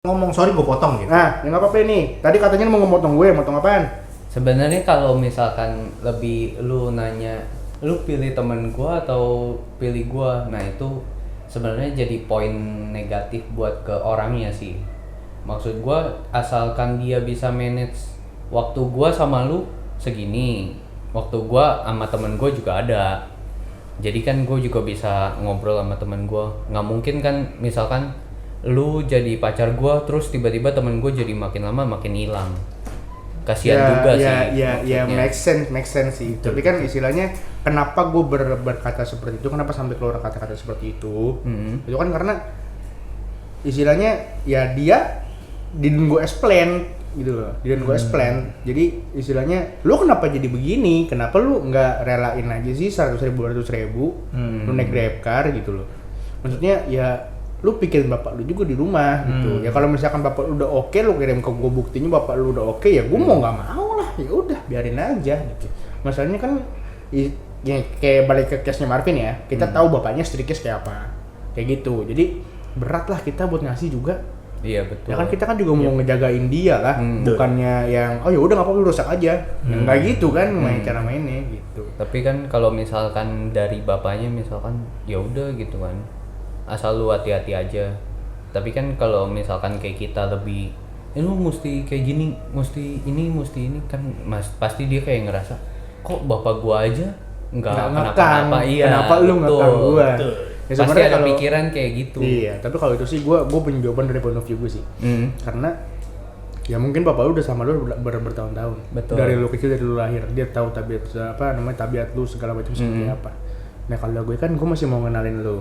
Ngomong sorry gue potong gitu. Nah, ya nggak apa-apa nih. Tadi katanya mau motong gue, motong apaan? Sebenarnya kalau misalkan lebih lu nanya, lu pilih temen gua atau pilih gua, nah itu sebenarnya jadi poin negatif buat ke orangnya sih. Maksud gua asalkan dia bisa manage waktu gua sama lu segini, waktu gua sama temen gua juga ada. Jadi kan gue juga bisa ngobrol sama temen gue. Nggak mungkin kan misalkan lu jadi pacar gue terus tiba-tiba temen gue jadi makin lama makin hilang. Kasihan juga sih. Ya, make sense sih. Tapi kan istilahnya kenapa gue berkata seperti itu? Kenapa sampai keluar kata-kata seperti itu? Itu kan karena istilahnya ya dia didn't go as planned gitu loh. Didn't go as planned. Jadi istilahnya lu kenapa jadi begini? Kenapa lu nggak relain aja sih 100.000 200.000 lu naik Grabcar gitu loh. Maksudnya ya lu pikirin bapak lu juga di rumah gitu. Ya kalau misalkan bapak lu udah oke, lu kirim ke gua buktinya bapak lu udah oke, ya gua mau nggak mau lah. Ya udah biarin aja gitu. Masalahnya kan ya, kayak balik ke case-nya Marvin ya. Kita tahu bapaknya street case kayak apa. Kayak gitu. Jadi berat lah kita buat ngasih juga. Iya betul. Ya kan kita kan juga mau ngejagain dia lah, bukannya yang oh ya udah nggak apa-apa lu rusak aja. Nggak gitu kan main cara mainnya gitu. Tapi kan kalau misalkan dari bapaknya misalkan ya udah gitu kan, asal lu hati-hati aja. Tapi kan kalau misalkan kayak kita lebih lu mesti kayak gini, mesti ini kan pasti dia kayak ngerasa kok bapak gua aja nggak kenapa-napa. Iya, kenapa lu ngekang gua? Ya, pasti ada pikiran kayak gitu. Iya, tapi kalau itu sih gue punya jawaban dari point of view gue sih. Karena ya mungkin bapak lu udah sama lu bertahun-tahun. Betul. Dari lu kecil, dari lu lahir, dia tahu tabiat tabiat lu segala macam seperti apa. Nah kalau gue kan gue masih mau ngenalin lu,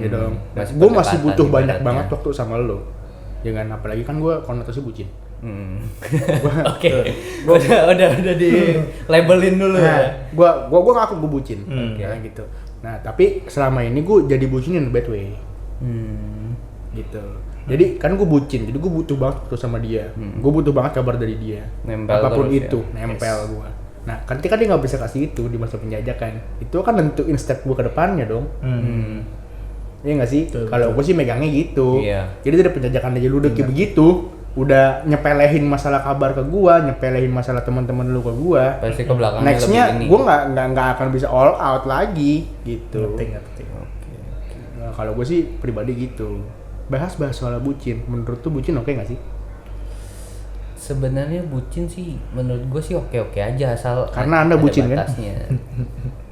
ya dong. Gue masih butuh banyak banget waktu sama lu. Jangan apalagi kan gue konotasi bucin. Oke. Udah di labelin dulu ya. Gue ngaku gue bucin. Kayak gitu. Nah tapi selama ini gue jadi bucin in a bad way. Gitu. Jadi kan gue bucin, jadi gue butuh banget waktu sama dia. Gue butuh banget kabar dari dia. Nempel apapun terus itu, ya? nempel gue. Nah ketika dia nggak bisa kasih itu di masa penjajakan, itu kan nentuin step gue ke depannya dong. Iya nggak sih? Kalau gue sih megangnya gitu. Iya. Jadi dari penjajakan aja lu udah kayak begitu, udah nyepelehin masalah kabar ke gua, nyepelehin masalah teman-teman lu ke gua. Pasti ke belakangnya Nextnya lebih ini. gua nggak akan bisa all out lagi gitu. Ngerti. Nah, kalau gua sih pribadi gitu. Bahas soal bucin. Menurut tuh bucin oke nggak sih? Sebenarnya bucin sih menurut gue sih oke-oke aja asal Karena Anda bucin kan?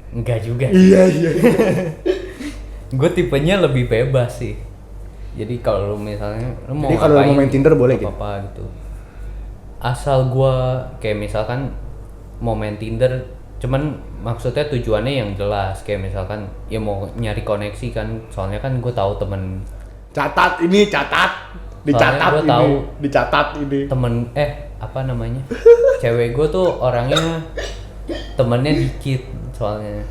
Enggak juga. Iya. Gue tipenya lebih bebas sih. Jadi kalau lu misalnya lu mau Jadi kalau mau main Tinder boleh gitu? apa gitu. Asal gue kayak misalkan mau main Tinder, cuman maksudnya tujuannya yang jelas. Kayak misalkan ya mau nyari koneksi kan, soalnya kan gue tahu temen. Catat, dicatat Gua ini, tahu dicatat ini. Temen apa namanya? Cewek gue tuh orangnya temennya dikit soalnya.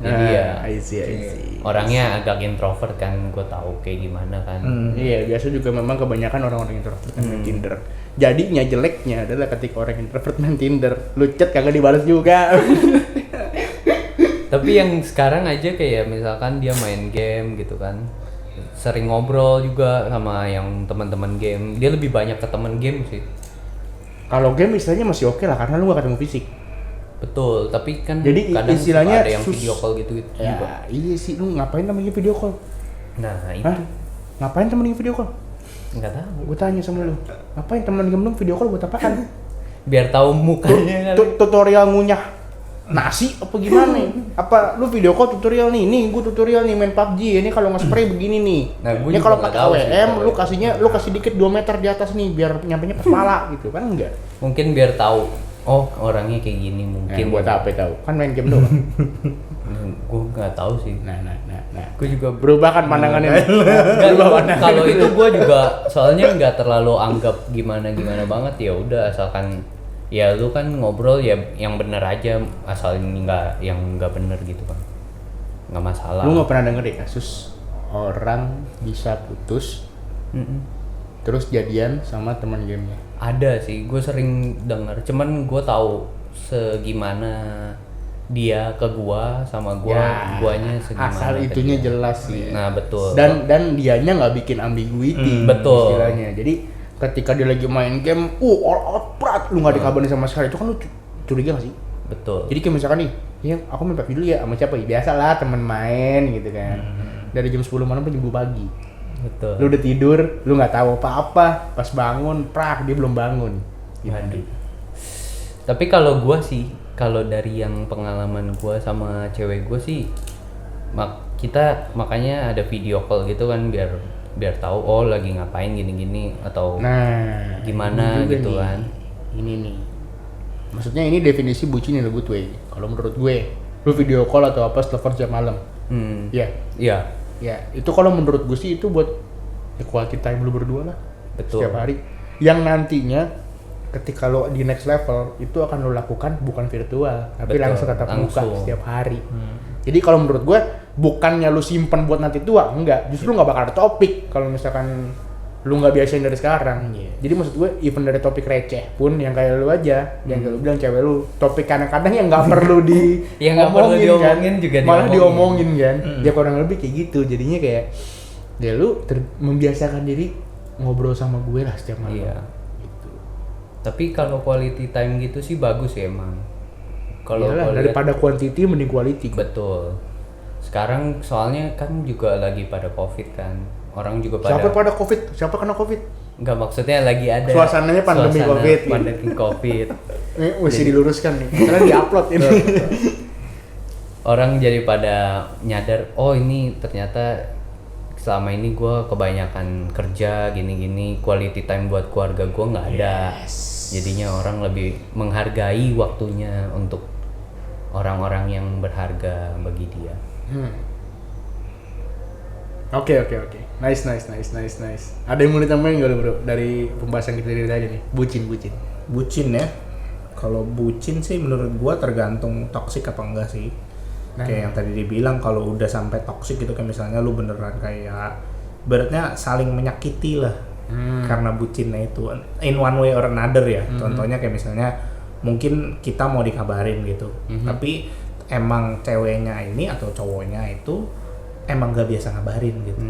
Jadi ya I see. orangnya agak introvert kan, gue tahu kayak gimana kan. Iya, biasa juga memang kebanyakan orang-orang introvert main Tinder. Jadinya jeleknya adalah ketika orang introvert main Tinder, lu chat kagak dibalas juga. Tapi yang sekarang aja kayak misalkan dia main game gitu kan, sering ngobrol juga sama yang teman-teman game. Dia lebih banyak ke teman game sih. Kalau game istilahnya masih oke lah karena lu gak ketemu fisik. Betul, tapi kan Jadi kadang istilahnya suka ada yang video call gitu ya, juga. iya sih, lu ngapain temennya video call? Nah itu Hah? Ngapain temennya video call? nggak tahu. Gue tanya sama lu, ngapain temen gemblong video call buat apaan? Biar tahu mukanya kan. Tutorial ngunyah nasi apa gimana? Apa lu video call tutorial nih gue tutorial nih main PUBG, ini kalau nge-spray begini nih. Nah, ini kalau pakai AWM lu kasih dikit 2 meter di atas nih biar nyampenya pas pala gitu kan enggak? Mungkin biar tahu. Oh orangnya kayak gini mungkin. Buat apa tahu? Kan main game doang. Gue nggak tahu sih. Nah. Gue juga Berubah kan pandangannya. kalau itu gue juga soalnya nggak terlalu anggap gimana banget. Ya udah asalkan ya lu kan ngobrol ya yang bener aja, asal ini nggak yang nggak bener gitu kan, nggak masalah. Lu nggak pernah denger deh kasus orang bisa putus terus jadian sama teman gamenya? Ada sih, gue sering denger, cuman gue tahu segimana dia ke gua sama gua, ya, guanya segimana. Asal itunya jelas sih. Nah betul. Dan dianya nggak bikin ambiguity betul. istilahnya. Jadi ketika dia lagi main game, all out prat, lu nggak dikabarin sama sekali, itu kan lu curiga nggak sih? Betul. Jadi kayak misalkan nih, ya aku main PUBG dulu ya sama siapa ya? Biasa lah temen main gitu kan. Dari jam 10 malam sampai jam 2 pagi. Betul. Lu udah tidur, lu nggak tahu apa-apa, pas bangun, prak dia belum bangun. Gitu. Waduh. Tapi kalau gua sih, kalau dari yang pengalaman gua sama cewek gua sih, kita makanya ada video call gitu kan biar tahu oh lagi ngapain gini-gini atau Nah, gimana ini juga gitu nih. kan. Ini nih. Maksudnya ini definisi bucin in a good way. Kalau menurut gue, lu video call atau apa telepon setiap malam. Iya. Iya. Ya, itu kalau menurut gue sih itu buat quality time lu berdua lah. Betul. Setiap hari. Yang nantinya ketika lo di next level itu akan lo lakukan bukan virtual, tapi Betul, langsung tatap muka langsung. setiap hari. Jadi kalau menurut gue bukannya lu simpen buat nanti tua, enggak. Justru nggak bakal ada topik kalau misalkan lu nggak biasain dari sekarang. Jadi maksud gue even dari topik receh pun yang kayak lu aja, yang kayak lu bilang cewek lu, topik kadang-kadang yang nggak perlu di Yang nggak perlu diomongin juga malah diomongin. diomongin kan. Ya kurang lebih kayak gitu. Jadinya kayak ya lu membiasakan diri ngobrol sama gue lah setiap malam. Iya. Gitu. Tapi kalau quality time gitu sih bagus ya emang. Kalau Iyalah, gua lihat- daripada quantity mending quality. betul. Sekarang soalnya kan juga lagi pada COVID kan. Orang juga pada Siapa pada COVID? Siapa kena COVID? Enggak, maksudnya lagi ada Suasananya pandemi suasana COVID. Pandemi COVID. Ini mesti diluruskan nih. Karena di-upload ini. Orang jadi pada nyadar, oh ini ternyata selama ini gue kebanyakan kerja gini-gini, quality time buat keluarga gue nggak ada. Jadinya orang lebih menghargai waktunya untuk orang-orang yang berharga bagi dia. Oke. Nice. Ada yang mau ditambahin nggak lu bro? Dari pembahasan kita dari tadi nih. Bucin. Bucin ya. Kalau bucin sih menurut gua tergantung toksik apa enggak sih. Kayak yang tadi dibilang kalau udah sampai toksik gitu kayak misalnya lu beneran kayak beratnya saling menyakiti lah. Karena bucinnya itu in one way or another ya. Contohnya kayak misalnya mungkin kita mau dikabarin gitu. Tapi emang ceweknya ini atau cowoknya itu emang gak biasa ngabarin gitu.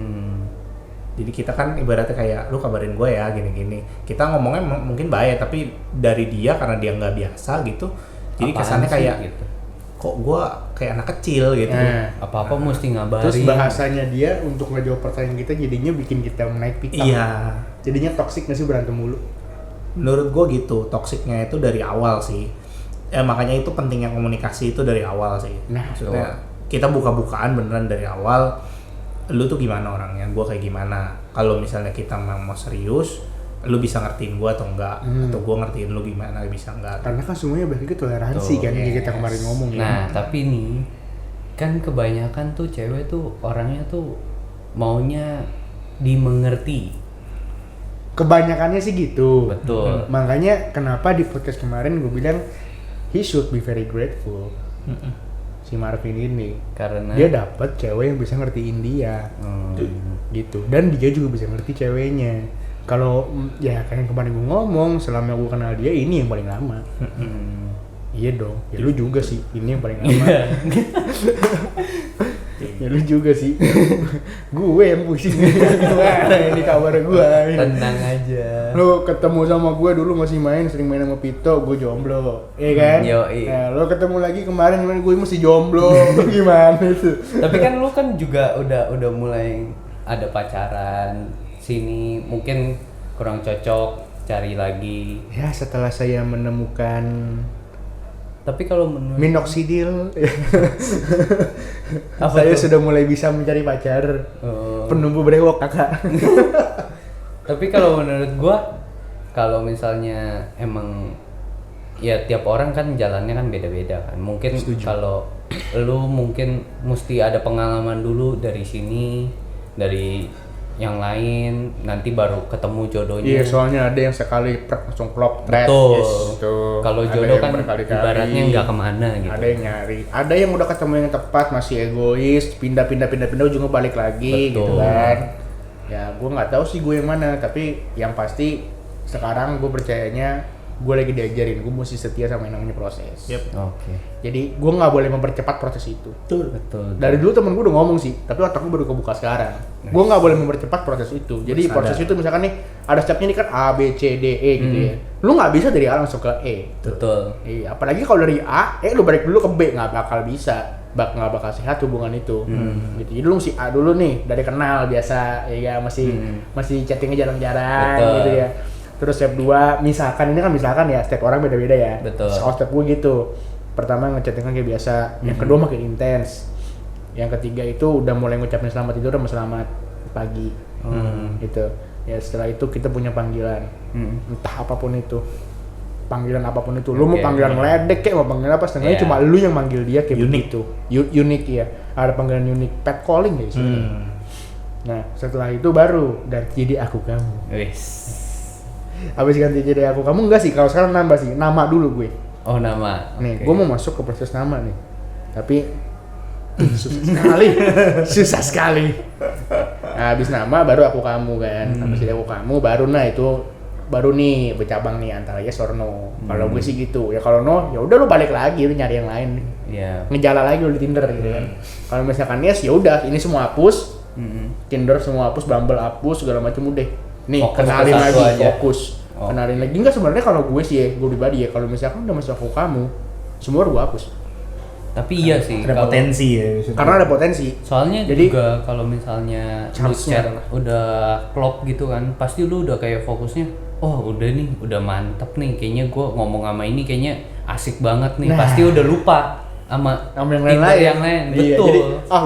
Jadi kita kan ibaratnya kayak lu kabarin gue ya gini-gini. Kita ngomongnya mungkin baik tapi dari dia karena dia nggak biasa gitu. Jadi Apaan kesannya sih, kayak gitu. kok gue kayak anak kecil gitu. Apa-apa mesti ngabarin. Terus bahasanya dia untuk ngejawab pertanyaan kita jadinya bikin kita naik pitam. Iya. Jadinya toksik nggak sih berantem mulu? Menurut gue gitu. Toksiknya itu dari awal sih. Makanya itu pentingnya komunikasi itu dari awal sih. Nah, maksudnya kita buka-bukaan beneran dari awal. Lu tuh gimana orangnya, gue kayak gimana. Kalau misalnya kita mau serius, lu bisa ngertiin gue atau enggak, atau gue ngertiin lu gimana bisa enggak. Karena kan semuanya balik ke toleransi kan yang kita kemarin ngomong ya. Nah, tapi nih kan kebanyakan tuh cewek tuh orangnya tuh maunya dimengerti. Kebanyakannya sih gitu. Betul. Makanya kenapa di podcast kemarin gue bilang he should be very grateful. Si Marvin ini Karena dia dapat cewek yang bisa ngertiin dia. Gitu. Dan dia juga bisa ngerti ceweknya. Kalau ya kayak yang kemarin gue ngomong, selama gue kenal dia ini yang paling lama. Iya dong. Ya lu juga sih, ini yang paling lama. Ya lu juga sih. Gue yang pusing. Gimana ini kabar gue? tenang aja. Lu ketemu sama gue dulu masih sering main sama Pito, gue jomblo, iya kan? Yoi. Nah, lu ketemu lagi kemarin gue masih jomblo, gimana itu? Tapi kan lu kan juga udah mulai ada pacaran. Sini mungkin kurang cocok, cari lagi. Ya setelah saya menemukan Tapi kalau menurut minoxidil, Apa saya tuh? sudah mulai bisa mencari pacar. Oh. Penumbuh brewok kakak. Tapi kalau menurut gua, kalau misalnya emang ya tiap orang kan jalannya kan beda-beda kan. Mungkin kalau lu mungkin mesti ada pengalaman dulu dari sini, dari yang lain, nanti baru ketemu jodohnya. Iya, soalnya ada yang sekali langsung plok thread. Betul. Gitu. Kalau Ada jodoh yang kan berkali-kali. ibaratnya nggak kemana gitu. Ada yang nyari, ada yang udah ketemu yang tepat masih egois, pindah ujungnya balik lagi. Betul. Gitu kan. Ya gue nggak tahu sih gue yang mana, tapi yang pasti sekarang gue percayanya gue lagi diajarin gue mesti setia sama yang namanya proses. Yep. Oke. Jadi gue nggak boleh mempercepat proses itu. Betul. Dari dulu temen gue udah ngomong sih, tapi otak gue baru kebuka sekarang. Gue nggak boleh mempercepat proses itu. Jadi Sadar. proses itu misalkan nih ada stepnya nih kan A, B, C, D, E gitu ya. Lu nggak bisa dari A langsung ke E. Betul. Iya, apalagi kalau dari A, lu balik dulu ke B, nggak bakal bisa. Nggak bakal sehat hubungan itu. Gitu. Jadi lu mesti A dulu nih, dari kenal biasa, ya masih chattingnya jarang-jarang Betul. gitu ya. Terus step 2, misalkan ini kan ya, step orang beda-beda ya. Betul. Soal step gue gitu. Pertama ngechatting kayak biasa, yang kedua makin intens. Yang ketiga itu udah mulai ngucapin selamat tidur sama selamat pagi. Gitu. Ya setelah itu kita punya panggilan. Entah apapun itu. Panggilan apapun itu. Lu mau panggilan ngeledek kayak mau panggilan apa, setengahnya cuma lu yang manggil dia kayak Unik. begitu. Unik ya. Ada panggilan unik, pet calling ya istilahnya. Nah, setelah itu baru dan jadi aku kamu. Wis. Habis ganti jadi aku kamu enggak sih, kalau sekarang nambah sih, nama dulu gue. Oh, nama. Nih, Oke. gue mau masuk ke proses nama nih. Tapi susah sekali. Susah sekali. Nah, habis nama baru aku kamu kan. Habis itu aku kamu baru itu baru nih bercabang nih antara yes or no. Kalau gue sih gitu. Ya kalau no, ya udah lu balik lagi, lu nyari yang lain. Iya. Ngejala lagi lu di Tinder gitu kan. Kalau misalkan yes, ya udah, ini semua hapus. Tinder semua hapus, Bumble hapus, segala macam udah. Nih, Fokus kenalin ke satu lagi, aja. fokus. Oh. Kenalin lagi. Enggak sebenarnya kalau gue sih ya, gue pribadi ya, kalau misalkan udah masuk aku kamu, semua gue hapus. Tapi iya sih. Ada kalau- potensi ya. maksudnya. Karena ada potensi. Soalnya Jadi- juga kalau misalnya lu Chance-nya chat adalah- udah klop gitu kan, pasti lu udah kayak fokusnya, oh udah nih, udah mantep nih, kayaknya gue ngomong sama ini kayaknya asik banget nih, Nah. pasti udah lupa sama Yang Tinder lain-lain. yang lain. Iya, Betul. jadi,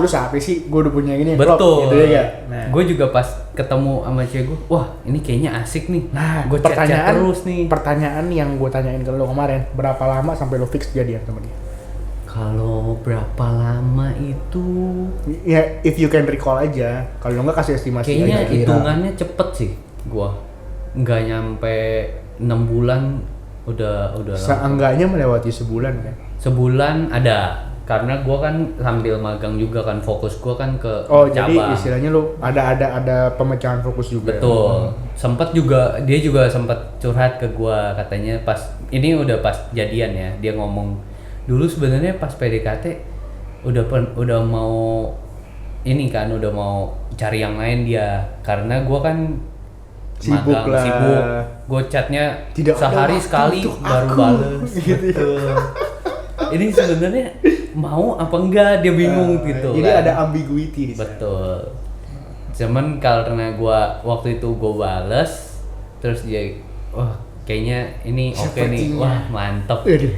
lu siapa sih? Gue udah punya ini. Betul. klop, gitu ya. Nah, Gue juga pas ketemu sama cewek gue, wah ini kayaknya asik nih. nah Gue chat terus nih. Pertanyaan yang gue tanyain ke lo kemarin, berapa lama sampai lo fix jadian sama dia? Kalau berapa lama itu? Ya, if you can recall aja. Kalau nggak kasih estimasi Kayaknya aja. hitungannya cepet sih. Gua nggak nyampe 6 bulan udah lama. Seenggaknya melewati sebulan kan. Sebulan ada, karena gua kan sambil magang juga kan, fokus gua kan ke Oh, jadi cabang. istilahnya lo ada pemecahan fokus juga. Betul. Sempet juga dia juga sempat curhat ke gua, katanya pas ini udah pas jadian ya, dia ngomong dulu sebenarnya pas PDKT udah mau ini kan, udah mau cari yang lain dia, karena gua kan Sibuk magang, lah. sibuk. Gue chatnya Tidak ada sehari waktu sekali untuk baru aku. bales. Betul. Ini sebenarnya mau apa enggak, dia bingung gitu. Jadi kan. ada ambiguity di sana. Betul. Cuman karena gua waktu itu gua bales, terus dia, wah kayaknya ini oke nih, Sepertinya. wah mantep, Aduh.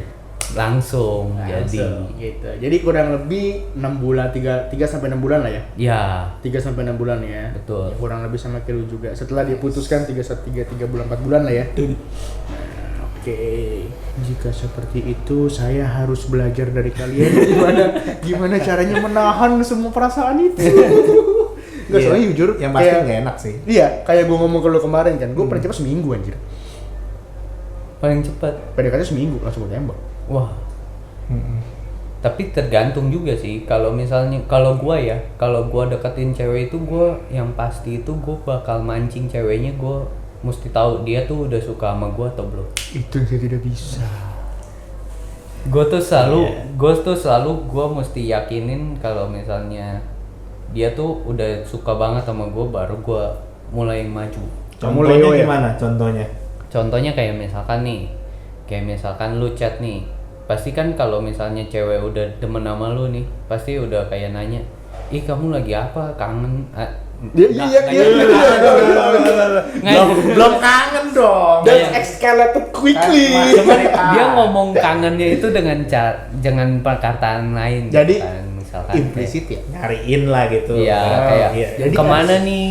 langsung jadi. Langsung, gitu. Jadi kurang lebih 6 bulan, 3 sampai 6 bulan lah ya. Ya, 3 sampai 6 bulan ya. Betul. Ya, kurang lebih sama kayak lu juga. Setelah diputuskan 3 bulan 4 bulan lah ya. Nah, oke. Jika seperti itu, saya harus belajar dari kalian gimana caranya menahan semua perasaan itu. Enggak, Iya. soalnya jujur Yang pasti kayak- nggak enak sih. Iya, kayak gue ngomong ke lu kemarin kan, gue paling cepat seminggu anjir. paling cepat. PDKT seminggu langsung gue tembak. Wah. Tapi tergantung juga sih. Kalau misalnya kalau gua deketin cewek itu, gua yang pasti itu gua bakal mancing ceweknya, gua mesti tahu dia tuh udah suka sama gua atau belum. Itu yang saya tidak bisa. Gue tuh selalu gue mesti yakinin kalau misalnya dia tuh udah suka banget sama gue, baru gue mulai maju. Contohnya Leo ya? gimana? Contohnya? Contohnya kayak misalkan lu chat nih, pasti kan kalau misalnya cewek udah demen sama lu nih, pasti udah kayak nanya, ih kamu lagi apa, kangen? Iya. Belum kangen dong. That's escalated quickly. Cuman dia ngomong kangennya itu dengan perkataan lain. Jadi, gitu kan, misalkan implisit ya. Nyariin lah gitu. Iya, kayak iya. Jadi kemana nih?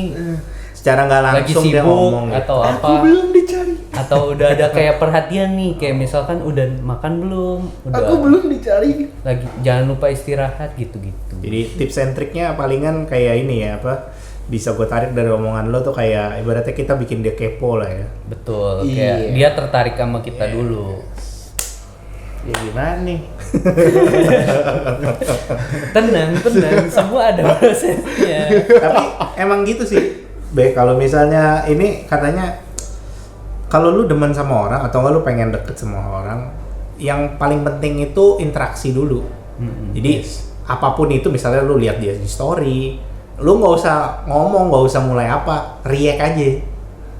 Secara nggak Lagi langsung dia sibuk ngomong gitu. atau apa? Aku belum dicari. Atau udah ada kayak perhatian nih, kayak misalkan udah makan belum? Udah Aku belum dicari. lagi, jangan lupa istirahat gitu-gitu. Jadi tips and triknya palingan kayak ini ya, apa bisa gue tarik dari omongan lo tuh kayak ibaratnya kita bikin dia kepo lah ya. Betul, Iya. kayak dia tertarik sama kita dulu. Ya gimana nih? Tenang, semua ada prosesnya. Tapi emang gitu sih. Kalau misalnya ini katanya kalau lu demen sama orang atau nggak lu pengen deket sama orang, yang paling penting itu interaksi dulu. Jadi apapun itu, misalnya lu lihat dia di story, lu nggak usah ngomong, nggak usah mulai apa, react aja.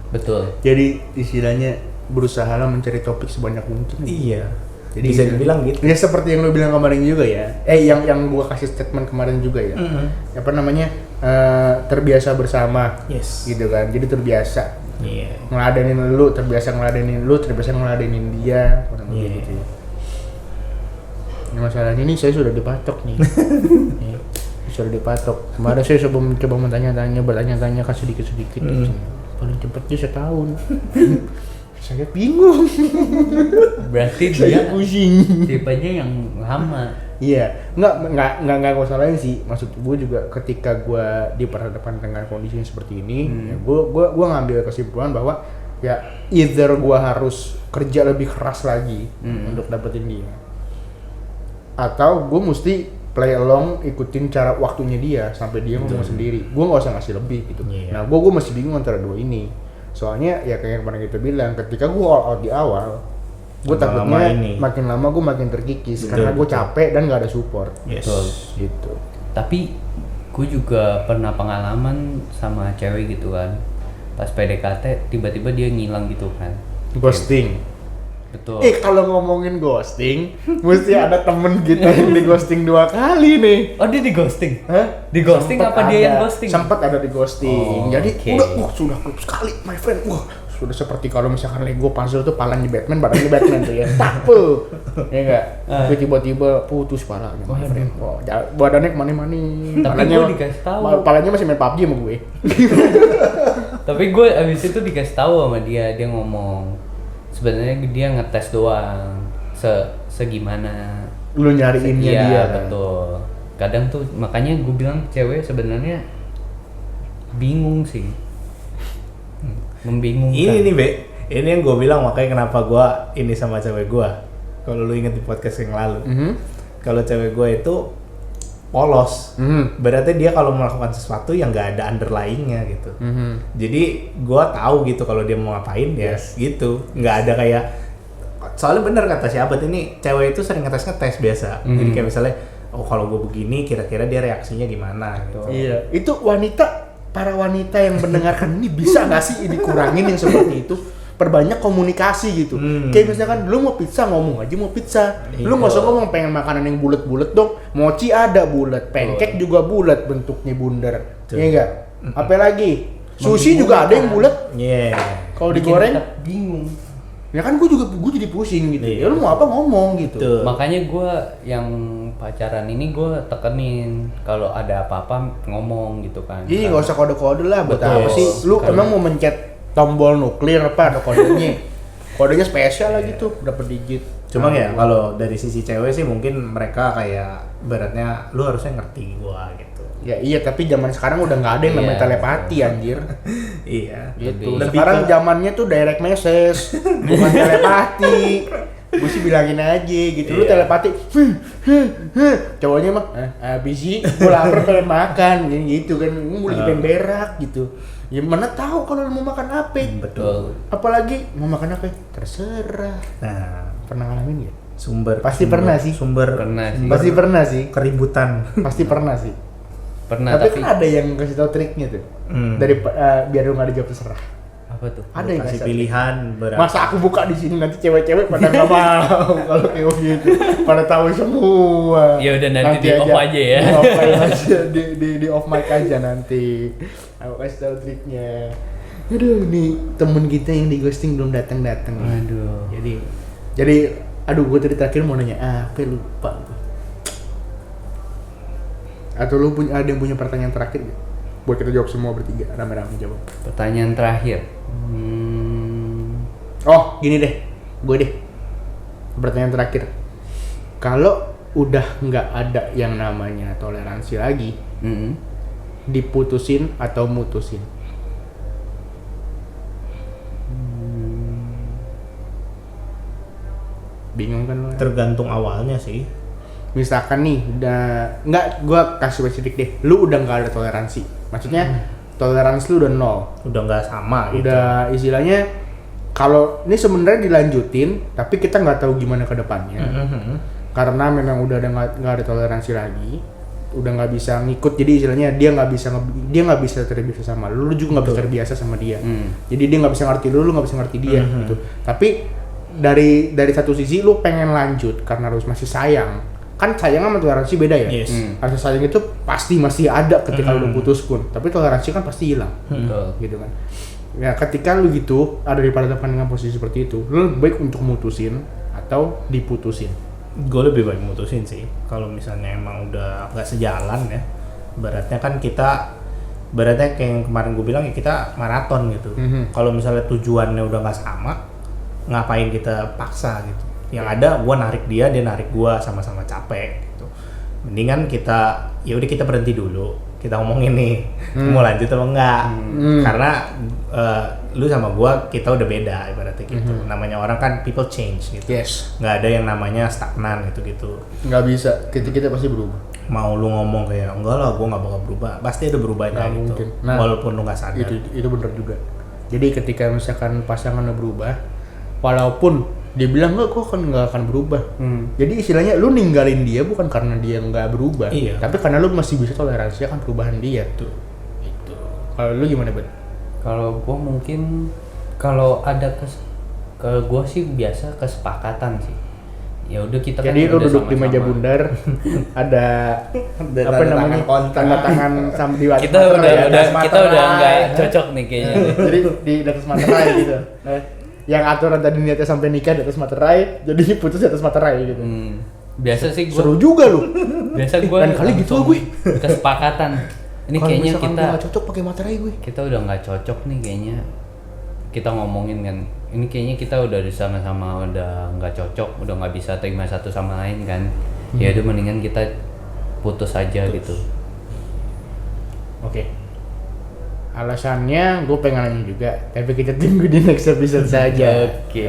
Betul. Jadi istilahnya berusaha mencari topik sebanyak mungkin. Iya. Jadi bisa dibilang gitu. Ya seperti yang lu bilang kemarin juga ya. Yang gua kasih statement kemarin juga ya. Apa namanya? Terbiasa bersama. Yes. Gitu kan. Jadi terbiasa. Iya. Ngeladenin lu, terbiasa ngeladenin lu, terbiasa ngeladenin dia. Iya. Gitu ya. Nah, masalahnya ini saya sudah dipatok nih. Nih, sudah dipatok. Kemarin saya sebelum coba bertanya-tanya kan sedikit-sedikit. Paling cepatnya setahun. Saya bingung. Berarti Saya dia pusing. tipenya yang lama. Iya, nggak gue salahin sih. Maksud gue juga ketika gue diperhadapkan dengan kondisi yang seperti ini, ya gue ngambil kesimpulan bahwa ya either gue harus kerja lebih keras lagi untuk dapetin dia, atau gue mesti play along, ikutin cara waktunya dia sampai dia ngomong sendiri. Gue nggak usah ngasih lebih gitu. Nah, gue masih bingung antara dua ini. Soalnya ya kayak yang kemarin kita bilang, ketika gue all out di awal, gue takutnya makin lama gue makin terkikis karena gue capek dan nggak ada support. Betul. Gitu. Tapi gue juga pernah pengalaman sama cewek gitu kan. Pas PDKT tiba-tiba dia ngilang gitu kan. Ghosting. Betul. Kalau ngomongin ghosting, mesti ada temen kita yang di ghosting 2 kali nih. Oh, dia di ghosting? Hah? Di ghosting apa dia yang ghosting? Sempat ada di ghosting. Oh, Jadi okay. sudah klub sekali, my friend. Sudah seperti kalau misalkan Lego puzzle tuh palanya Batman, badannya Batman tuh ya. Tape. Ya enggak? Tapi tiba-tiba putus palanya, my friend. Badannya kemana-mana. Tapi gue dikasih tahu. Palanya masih main PUBG sama gue. Tapi gue abis itu dikasih tahu sama dia ngomong sebenarnya dia ngetes doang segimana Lu nyariinnya iya, dia kan? Betul. Kadang tuh makanya gue bilang cewek sebenarnya bingung sih, membingungkan. Ini nih Be, ini yang gue bilang makanya kenapa gue ini sama cewek gue. Kalau lu inget di podcast yang lalu, kalau cewek gue itu polos, berarti dia kalau melakukan sesuatu yang nggak ada underlyingnya gitu. Jadi gue tahu gitu kalau dia mau ngapain ya gitu, nggak ada kayak. Soalnya bener kata siapa ini cewek itu sering ngetes biasa. Jadi kayak misalnya, oh kalau gue begini kira-kira dia reaksinya gimana gitu. Iya, itu para wanita yang mendengarkan ini bisa nggak sih dikurangin yang seperti itu? Perbanyak komunikasi gitu. Kayak misalkan lu mau pizza, ngomong aja mau pizza. Lu nggak usah ngomong pengen makanan yang bulat-bulat dong. Mochi ada bulat, pancake juga bulat bentuknya bundar. Iya enggak? Apalagi sushi juga ada yang bulat. Iya. Kalau digoreng bingung. Ya kan gue jadi pusing gitu. Ya lu mau apa ngomong gitu. Makanya gue yang pacaran ini gue tekenin kalau ada apa-apa ngomong gitu kan. Iya nggak usah kode-kode lah buat Betul. apa sih? Lu emang mau mencet tombol nuklir apa ada kodenya? Kodenya spesial lah gitu, berapa digit. Cuma ya kalau dari sisi cewek sih mungkin mereka kayak beratnya lu harusnya ngerti gua gitu. Ya iya, tapi zaman sekarang udah nggak ada yang namanya Iya. telepati anjir. Iya. Gitu. Lebih Sekarang zamannya tuh direct message, bukan telepati. Gue sih bilangin aja gitu. Lu telepati, cowoknya mah, habis sih, gue lapar pengen makan, gitu kan, mau lagi pengen berak gitu. Ya mana tahu kalau lu mau makan apa? Betul. Apalagi mau makan apa? Terserah. Nah, Pernah ngalamin ya? pasti pernah sih. Pernah sih. Pasti pernah sih. Keributan. Pasti pernah sih. Pernah Tapi kan ada yang kasih tahu triknya tuh. Dari biar lu nggak dijawab terserah. apa tuh? Ada yang kasih kasih pilihan berapa. Masa aku buka di sini nanti cewek-cewek pada nggak mau kalau kayak gitu. Pada tahu semua. Ya udah nanti di off aja ya. Di off aja, di off mic aja nanti. Aku kasih tahu triknya. Aduh, nih temen kita yang di ghosting belum datang-datang. Aduh. Jadi aduh, gue tadi terakhir mau nanya apa lupa. Atau lu ada yang punya pertanyaan terakhir gitu? Buat kita jawab semua bertiga, rame-rame jawab. Pertanyaan terakhir. Oh, gini deh, gue deh. Pertanyaan terakhir. Kalau udah nggak ada yang namanya toleransi lagi, diputusin atau mutusin? Bingung kan lo? Tergantung awalnya sih. Misalkan nih, udah nggak, gue kasih spesifik deh. Lu udah nggak ada toleransi. Maksudnya toleransi lu udah nol. Udah nggak sama gitu. Udah istilahnya kalau ini sebenarnya dilanjutin tapi kita nggak tahu gimana ke depannya. Karena memang udah nggak ada toleransi lagi, udah nggak bisa ngikut, jadi istilahnya dia nggak bisa terbiasa sama lu juga nggak bisa terbiasa sama dia. Jadi dia nggak bisa ngerti lu nggak bisa ngerti dia gitu. Tapi dari satu sisi lu pengen lanjut karena lu masih sayang, kan sayang sama toleransi beda ya. Yes. Rasa sayang itu pasti masih ada ketika lu udah putus pun, tapi toleransi kan pasti hilang. Betul. Gitu kan. Ya ketika lu gitu ada di pada dengan posisi seperti itu, lu lebih baik untuk mutusin atau diputusin. Gue lebih baik mutusin sih kalau misalnya emang udah nggak sejalan ya. Beratnya kan beratnya kayak yang kemarin gue bilang ya, kita maraton gitu. Kalau misalnya tujuannya udah nggak sama, ngapain kita paksa gitu. Yang ada gue narik dia narik gue, sama-sama capek gitu. Mendingan kita kita berhenti dulu, kita ngomongin nih mau lanjut atau enggak. Karena lu sama gue kita udah beda ibaratnya gitu. Namanya orang kan people change gitu. Yes. Nggak ada yang namanya stagnan gitu. Nggak bisa, kita pasti berubah. Mau lu ngomong kayak enggak lah gue nggak bakal berubah, pasti ada berubahnya Nggak gitu. mungkin. Nah, walaupun lu nggak sadar. Itu benar juga. Jadi ketika misalkan pasangan lo berubah, walaupun dia bilang nggak akan berubah. Jadi istilahnya lu ninggalin dia bukan karena dia nggak berubah, Iya. tapi karena lu masih bisa toleransi akan perubahan dia. Tuh. Itu. Kalau lu gimana, Ben? Kalau gue mungkin kalau ada kalau gue sih biasa kesepakatan sih. Ya udah kita Jadi kan lu udah duduk di sama-sama. meja bundar, ada apa namanya? Tanda tangan sama di atas Kita materai, udah atas kita udah materai. nggak cocok nih kayaknya. Jadi di atas materai gitu. Yang aturan tadi niatnya sampai nikah di atas materai, jadi putus di atas materai gitu. Biasa sih gue. Seru juga lu. Biasa gue. Lain kali gitu gue. Kesepakatan. Ini Kalau kayaknya misalkan kita gua nggak cocok pakai materai gue. kita udah nggak cocok nih kayaknya. Kita ngomongin kan. Ini kayaknya kita udah sama-sama udah nggak cocok, udah nggak bisa terima satu sama lain kan. Ya udah mendingan kita putus aja gitu. Oke. Alasannya gue pengen nanya juga, tapi kita tunggu di next episode saja. Oke.